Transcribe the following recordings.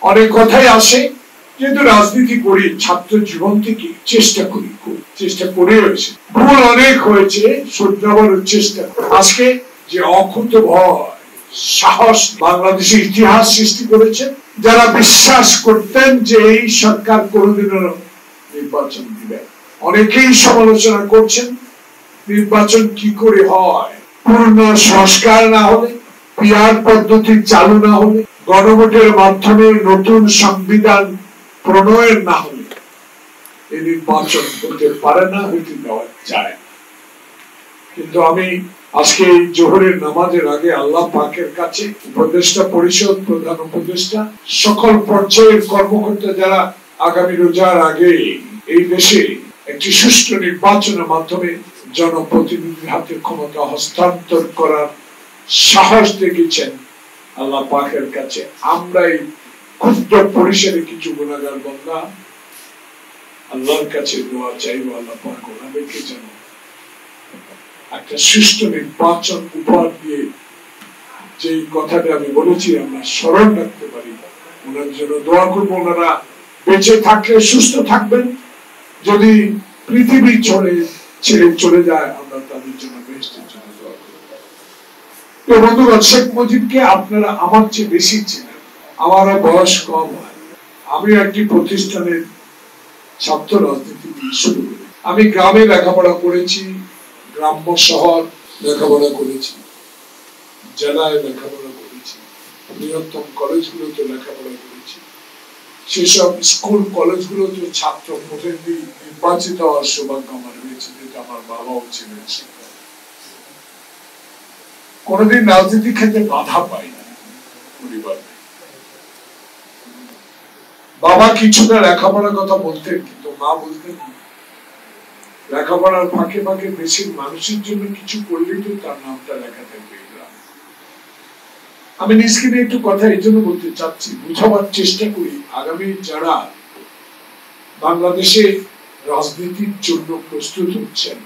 অনেক কথাই আসে, কিন্তু রাজনীতি করি ছাত্র জীবন থেকে চেষ্টা করে হয়েছে, ভুল অনেক হয়েছে, শুধরাবার চেষ্টা। আজকে যে অকুত ভয় সাহস বাংলাদেশের ইতিহাস সৃষ্টি করেছে, যারা বিশ্বাস করতেন যে এই সরকার কোনদিনও নির্বাচন দিবে, অনেকেই সমালোচনা করছেন নির্বাচন কি করে হয়, পূর্ণ সংস্কার না হলে, পিআর পদ্ধতি চালু না হলে, গণভোটের মাধ্যমে নতুন সংবিধান প্রণয়ন না হলে এই নির্বাচন হতে পারে না, হইতে দেওয়া যায়। কিন্তু আমি আজকে এই জোহরের নামাজের আগে আল্লাহ পাকের কাছে উপদেষ্টা পরিষদ, প্রধান উপদেষ্টা, সকল পর্যায়ের কর্মকর্তা যারা আগামী রোজার আগে এই দেশে একটি সুষ্ঠু নির্বাচনের মাধ্যমে জনপ্রতিনিধির হাতে ক্ষমতা হস্তান্তর করার সাহস দেখিয়েছেন, আল্লাহ পাকের কাছে আমরা এই ক্ষুদ্র পরিসরে কিছু গুনাহগার বান্দা আল্লাহর কাছে দোয়া চাইব, আল্লাহ পাক ওনাদেরকে যেন একটা সুষ্ঠু নির্বাচন উপহার দিয়ে যে কথাটা আমি বলেছি আমরা স্মরণ রাখতে পারি, ওনার জন্য দোয়া করবো। ওনারা বেঁচে থাকলে সুস্থ থাকবেন, যদি পৃথিবী ছেড়ে চলে যায় আমরা তাদের জন্য বেহেশতের জন্য দোয়া করব। তো বন্ধুগণ, শেখ মুজিবকে আপনারা আমার চেয়ে বেশি চেনেন, আমারও বয়স কম হয়। আমি একটি প্রতিষ্ঠানের ছাত্র রাজনীতি শুরু করি। আমি গ্রামে লেখাপড়া করেছি, গ্রাম্য শহর লেখাপড়া করেছি, জেলায় লেখাপড়া করেছি, বৃহত্তম কলেজগুলোতে লেখাপড়া করেছি। সেসব স্কুল কলেজগুলোতে ছাত্র প্রতিনিধি নির্বাচিত হওয়ার সৌভাগ্য আমার হয়েছে, যেটা আমার বাবাও ছিলেন শিক্ষক। কোনদিন রাজনীতি ক্ষেত্রে বাধা পাই না পরিবার। বাবা কিছুটা লেখাপড়ার কথা বলতেন, কিন্তু মা বলতেন লেখাপড়ার ফাঁকে ফাঁকে দেশের মানুষের জন্য কিছু করলেই তো তার নামটা লেখা থাকবে। আমি নিজকে নিয়ে একটু কথা এই জন্য বলতে চাচ্ছি, বুঝাবার চেষ্টা করি আগামী যারা বাংলাদেশে রাজনীতির জন্য প্রস্তুত হচ্ছেন,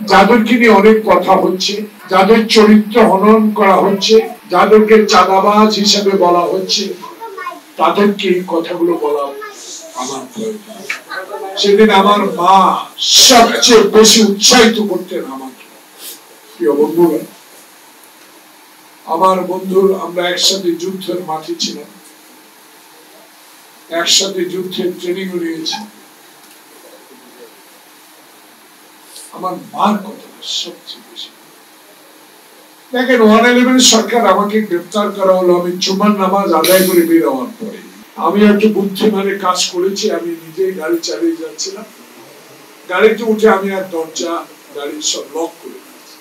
যাদেরকে নিয়ে অনেক কথা হচ্ছে, যাদের চরিত্র হনন করা হচ্ছে, যাদেরকে চাঁদাবাজ হিসাবে বলা হচ্ছে, তাদেরকে এই কথাগুলো বলা আমার প্রয়োজন। সেদিন আমার মা সবচেয়ে বেশি উৎসাহিত করতেন আমাকে। প্রিয় বন্ধুরা, আমার বন্ধুর আমরা একসাথে যুদ্ধের মাঠে ছিলাম, একসাথে যুদ্ধের ট্রেনিং নিয়েছি। আমার মার কথা সবচেয়ে বেশি। দেখেন, 111 সরকার আমাকে গ্রেফতার করা হলো, আমি জুমার নামাজ আদায় করে বের হওয়ার পরে। আমি একটু বুদ্ধিমানের কাজ করেছি, আমি নিজেই গাড়ি চালিয়ে যাচ্ছিলাম। গাড়িতে উঠে আমি আর দরজা গাড়ির সব লক করে দিয়েছি,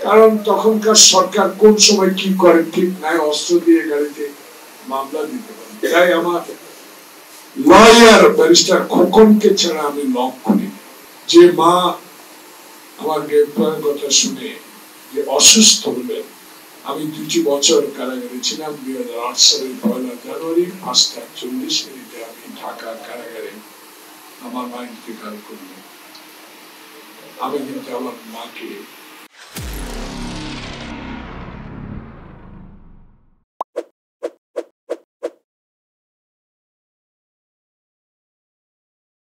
কারণ তখনকার সরকার কোন সময় কি করে ঠিক নাই, অস্ত্র দিয়ে গাড়িতে মামলা দিতে পারে। তাই আমার লয়ার ব্যারিস্টার খোকনকে ছাড়া আমি লক করি। যে মা আমার গ্রেফতারের কথা শুনে যে অসুস্থ হলেন, আমি 2 বছর কারাগারে ছিলাম। 2008 সালের 1 জানুয়ারি 5:40 আমি ঢাকা কারাগারে আমার মা ইন্তেকাল করলেন। আমি কিন্তু আমার মাকে